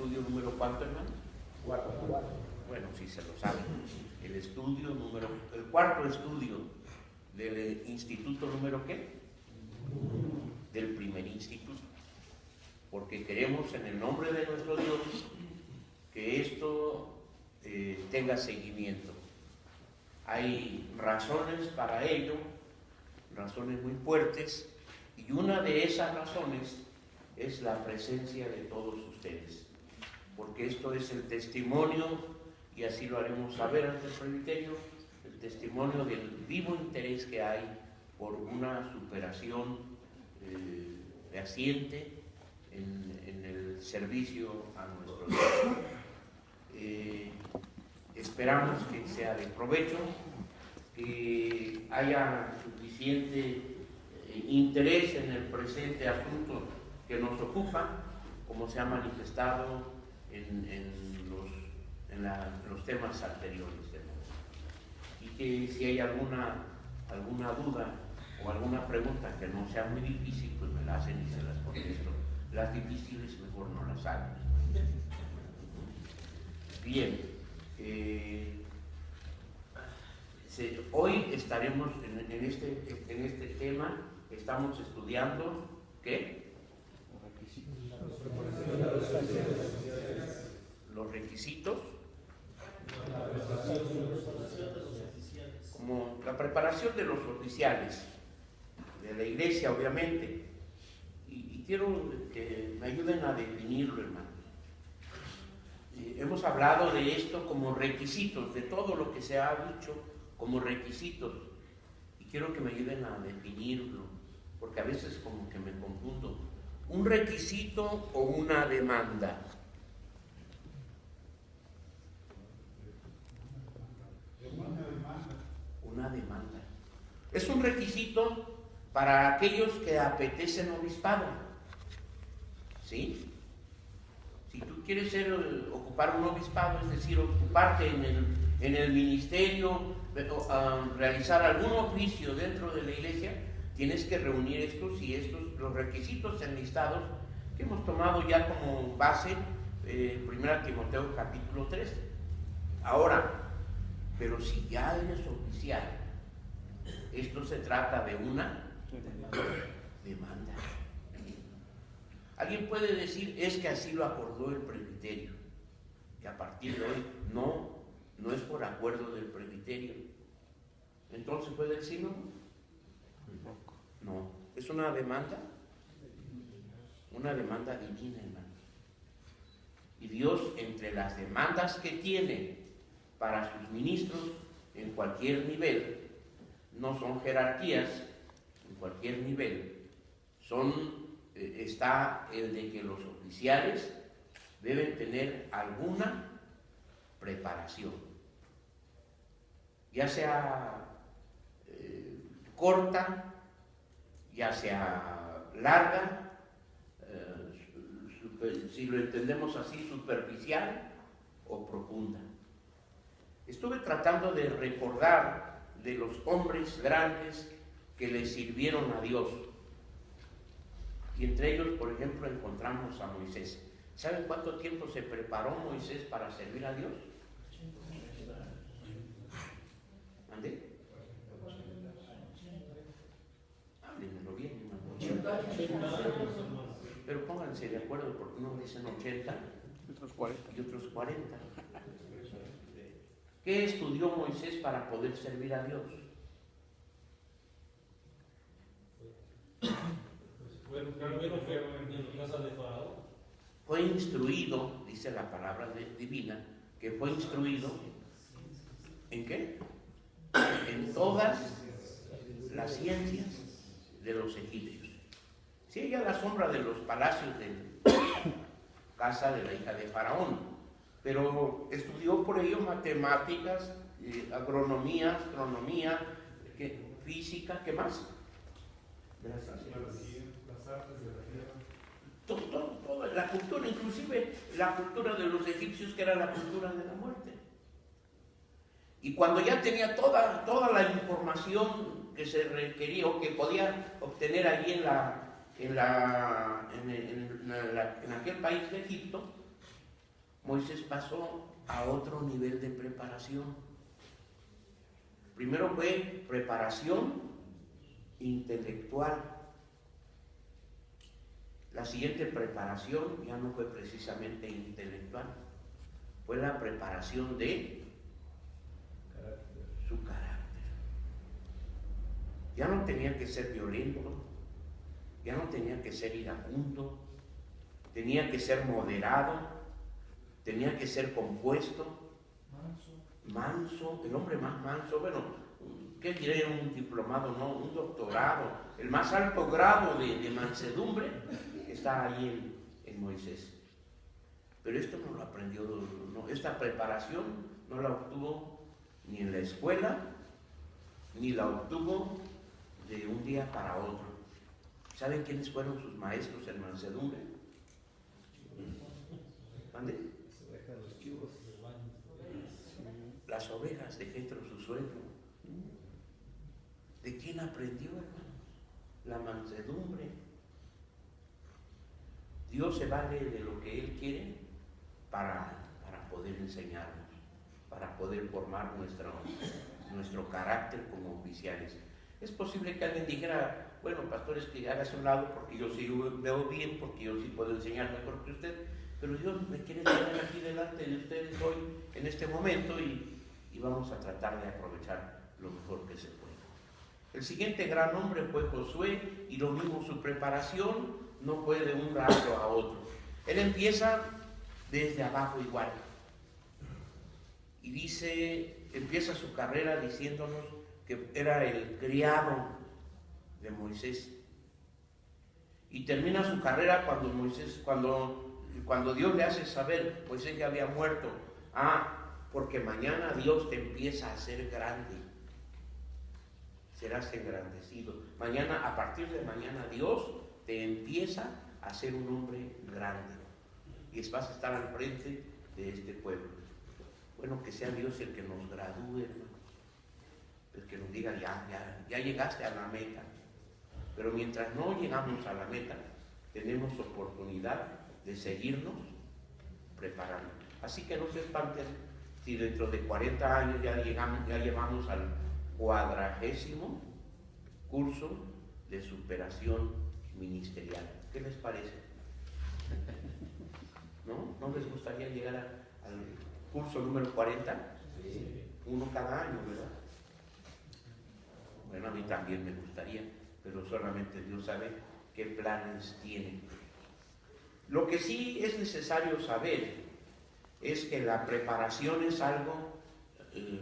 estudio número cuánto, hermano? 4. Bueno, sí se lo saben. El cuarto estudio del instituto número ¿qué? Del primer instituto. Porque queremos en el nombre de nuestro Dios que esto tenga seguimiento. Hay razones para ello, razones muy fuertes, y una de esas razones es la presencia de todos ustedes, porque esto es el testimonio, y así lo haremos saber ante el presbiterio, el testimonio del vivo interés que hay por una superación fehaciente en el servicio a nuestro Dios. Esperamos que sea de provecho, que haya suficiente interés en el presente asunto que nos ocupa, como se ha manifestado en los temas anteriores. Y que si hay alguna duda o alguna pregunta que no sea muy difícil, pues me la hacen y se las contesto. Las difíciles mejor no las hagan. Bien, hoy estaremos en este tema, estamos estudiando ¿qué? Los requisitos, como la preparación de los oficiales de la iglesia, obviamente, y quiero que me ayuden a definirlo, hermanos. Hemos hablado de esto como requisitos, de todo lo que se ha dicho como requisitos, y quiero que me ayuden a definirlo, porque a veces como que me confundo. ¿Un requisito o una demanda? Una demanda. Es un requisito para aquellos que apetecen obispado, ¿sí? Si tú quieres ocupar un obispado, es decir, ocuparte en el ministerio, realizar algún oficio dentro de la iglesia, tienes que reunir los requisitos enlistados que hemos tomado ya como base, 1 Timoteo capítulo 3. Ahora, pero si ya eres oficial, esto se trata de una demanda. Alguien puede decir, es que así lo acordó el presbiterio, que a partir de hoy no es por acuerdo del presbiterio. Entonces puede decir no, es una demanda divina, hermano. Y Dios, entre las demandas que tiene para sus ministros en cualquier nivel, no son jerarquías, en cualquier nivel, está el de que los oficiales deben tener alguna preparación, ya sea corta, ya sea larga, si lo entendemos así, superficial o profunda. Estuve tratando de recordar de los hombres grandes que le sirvieron a Dios. Y entre ellos, por ejemplo, encontramos a Moisés. ¿Saben cuánto tiempo se preparó Moisés para servir a Dios? ¿Ande? Háblenmelo bien, hermano. Pero pónganse de acuerdo, porque unos dicen 80 y otros 40. ¿Qué estudió Moisés para poder servir a Dios? Fue instruido, dice la palabra divina, que fue instruido ¿en qué? En todas las ciencias de los egipcios. Sí, ella la sombra de los palacios de casa de la hija de Faraón, pero estudió por ello matemáticas, agronomía, astronomía, física, ¿qué más? Gracias. Las artes de la tierra. Toda la cultura, inclusive la cultura de los egipcios, que era la cultura de la muerte. Y cuando ya tenía toda la información que se requería o que podía obtener allí en aquel país de Egipto, Moisés pasó a otro nivel de preparación. Primero fue preparación intelectual. La siguiente preparación ya no fue precisamente intelectual, fue la preparación de su carácter. Ya no tenía que ser violento, ya no tenía que ser iracundo, tenía que ser moderado, tenía que ser compuesto, manso, el hombre más manso, bueno, ¿qué diré? Un diplomado, no, un doctorado, el más alto grado de mansedumbre está ahí en Moisés. Pero esto no lo aprendió, no, esta preparación no la obtuvo ni en la escuela, ni la obtuvo de un día para otro. ¿Saben quiénes fueron sus maestros en mansedumbre? ¿Mande? Las ovejas de Jetro, su suegro. ¿De quién aprendió, hermanos? La mansedumbre. Dios se vale de lo que Él quiere para poder enseñarnos, para poder formar nuestro carácter como oficiales. Es posible que alguien dijera, bueno, pastores, que hagas un lado porque yo sí veo bien, porque yo sí puedo enseñar mejor que usted, pero Dios me quiere tener aquí delante de ustedes hoy, en este momento, y vamos a tratar de aprovechar lo mejor que se pueda. El siguiente gran hombre fue Josué, y lo mismo, su preparación no fue de un rato a otro. Él empieza desde abajo igual. Y empieza su carrera diciéndonos que era el criado de Moisés. Y termina su carrera cuando Dios le hace saber, Moisés ya había muerto. Porque mañana Dios te empieza a hacer grande. Serás engrandecido. Mañana, a partir de mañana, Dios te empieza a ser un hombre grande. Y vas a estar al frente de este pueblo. Bueno, que sea Dios el que nos gradúe, hermanos. El que nos diga, ya llegaste a la meta. Pero mientras no llegamos a la meta, tenemos oportunidad de seguirnos preparando. Así que no se espanten si dentro de 40 años ya llevamos al 40º curso de superación ministerial. ¿Qué les parece? ¿No les gustaría llegar al curso número 40? Sí. Uno cada año, ¿verdad? Bueno, a mí también me gustaría, pero solamente Dios sabe qué planes tiene. Lo que sí es necesario saber es que la preparación es algo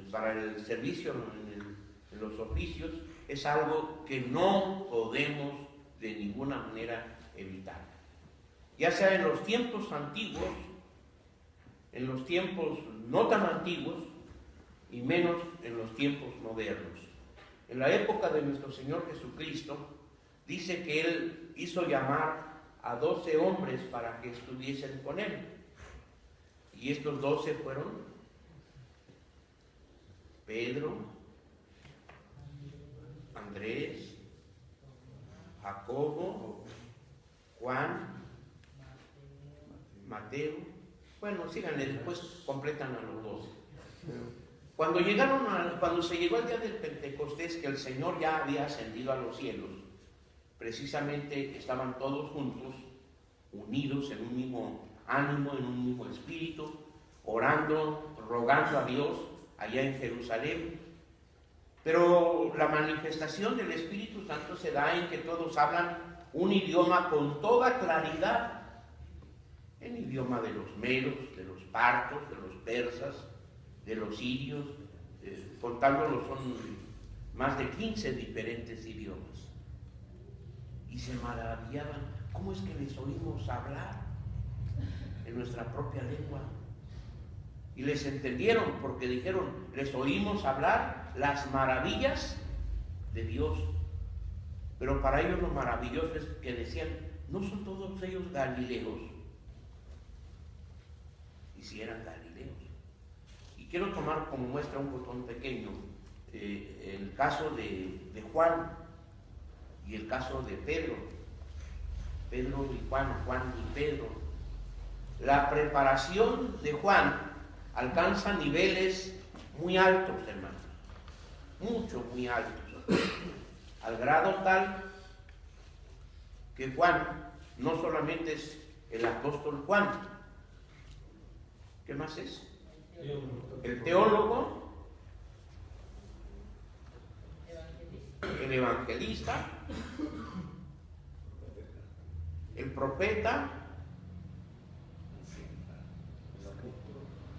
para el servicio en los oficios, es algo que no podemos de ninguna manera evitar. Ya sea en los tiempos antiguos, en los tiempos no tan antiguos y menos en los tiempos modernos. En la época de nuestro Señor Jesucristo, dice que Él hizo llamar a 12 hombres para que estuviesen con Él. Y estos 12 fueron Pedro, Andrés, Jacobo, Juan, Mateo. Bueno, síganle, después completan a los 12. Cuando se llegó el día del Pentecostés, que el Señor ya había ascendido a los cielos, precisamente estaban todos juntos, unidos en un mismo ánimo, en un mismo espíritu, orando, rogando a Dios allá en Jerusalén. Pero la manifestación del Espíritu Santo se da en que todos hablan un idioma con toda claridad, el idioma de los medos, de los partos, de los persas, de los sirios, contándolos son más de 15 diferentes idiomas. Y se maravillaban, ¿cómo es que les oímos hablar en nuestra propia lengua? Y les entendieron porque dijeron, les oímos hablar las maravillas de Dios. Pero para ellos lo maravilloso es que decían, ¿no son todos ellos galileos? Y si eran galileos. Y quiero tomar como muestra un botón pequeño el caso de Juan y el caso de Pedro. Pedro y Juan, Juan y Pedro. la preparación de Juan alcanza niveles muy altos, hermanos, muy altos, al grado tal que Juan no solamente es el apóstol Juan, ¿qué más es? El teólogo, el evangelista, el profeta,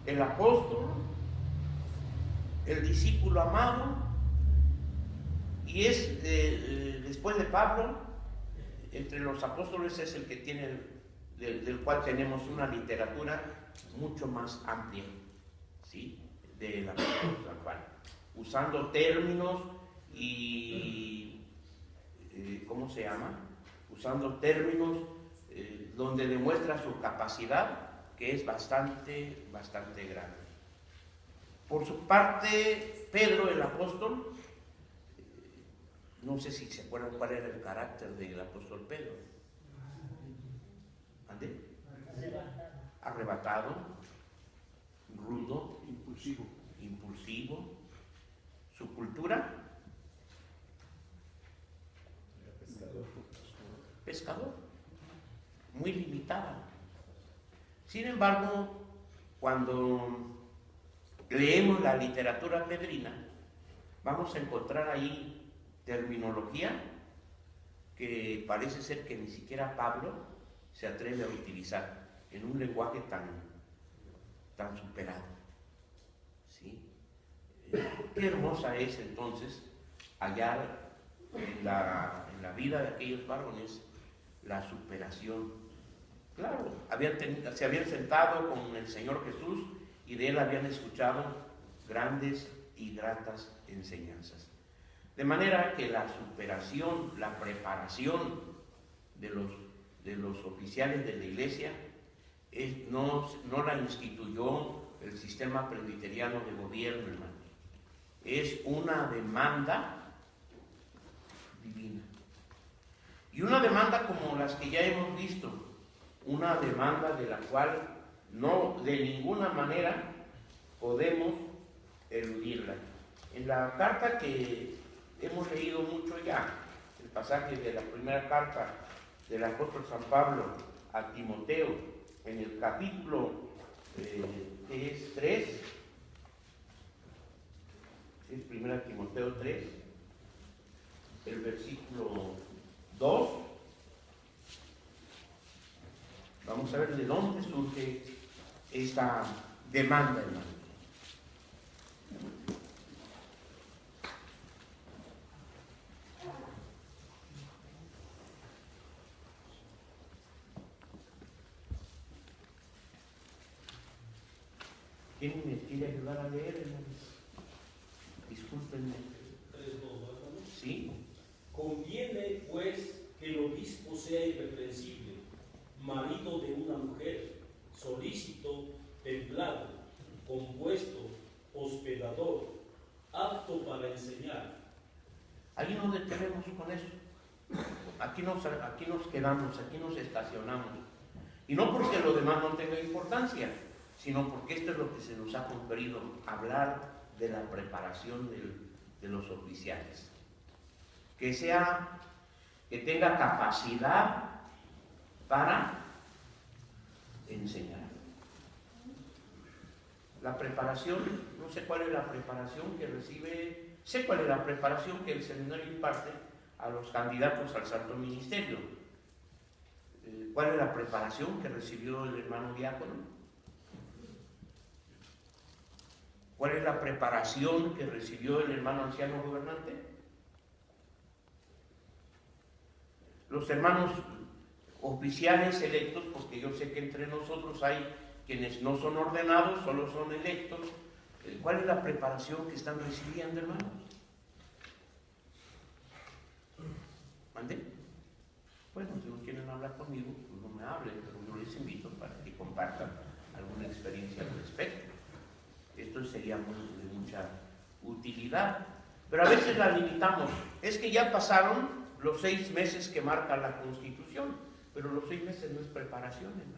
el apóstol, el discípulo amado, y es después de Pablo, entre los apóstoles es el que tiene, del cual tenemos una literatura mucho más amplia, ¿sí? Del apóstol San Juan, usando términos y ¿cómo se llama? Usando términos donde demuestra su capacidad, que es bastante grande. Por su parte, Pedro, el apóstol, no sé si se acuerdan cuál era el carácter del apóstol Pedro. ¿Ande? Arrebatado, rudo, impulsivo. Su cultura, pescador, muy limitada. Sin embargo, cuando leemos la literatura pedrina, vamos a encontrar ahí terminología que parece ser que ni siquiera Pablo se atreve a utilizar en un lenguaje tan superado, ¿sí? Qué hermosa es entonces hallar en la vida de aquellos varones la superación. Claro, se habían sentado con el Señor Jesús y de él habían escuchado grandes y gratas enseñanzas. De manera que la superación, la preparación de los oficiales de la iglesia no la instituyó el sistema presbiteriano de gobierno, hermanos. Es una demanda divina. Y una demanda como las que ya hemos visto, una demanda de la cual no de ninguna manera podemos eludirla. En la carta que hemos leído mucho ya, el pasaje de la primera carta del apóstol San Pablo a Timoteo, en el capítulo 3, es 1 Timoteo 3, el versículo 2, vamos a ver de dónde surge esta demanda, hermano. ¿Quién me quiere ayudar a leer, hermano? Discúlpenme. ¿Sí? Conviene, pues, que el obispo sea irreprensible, marido de una mujer, solícito, templado, compuesto, hospedador, apto para enseñar. Ahí nos detenemos con eso. Aquí nos quedamos, aquí nos estacionamos. Y no porque lo demás no tenga importancia, sino porque esto es lo que se nos ha conferido, hablar de la preparación de los oficiales. Que tenga capacidad para enseñar. La preparación, no sé cuál es la preparación que recibe, sé cuál es la preparación que el seminario imparte a los candidatos al santo ministerio. ¿Cuál es la preparación que recibió el hermano diácono? ¿Cuál es la preparación que recibió el hermano anciano gobernante? Los hermanos oficiales electos, porque yo sé que entre nosotros hay quienes no son ordenados, solo son electos. ¿Cuál es la preparación que están recibiendo, hermanos? ¿Mande? Bueno, si no quieren hablar conmigo, pues no me hablen, pero yo les invito para que compartan alguna experiencia al respecto. Esto sería de mucha utilidad, pero a veces la limitamos. Es que ya pasaron los 6 meses que marca la Constitución, pero los 6 meses no es preparación, hermano.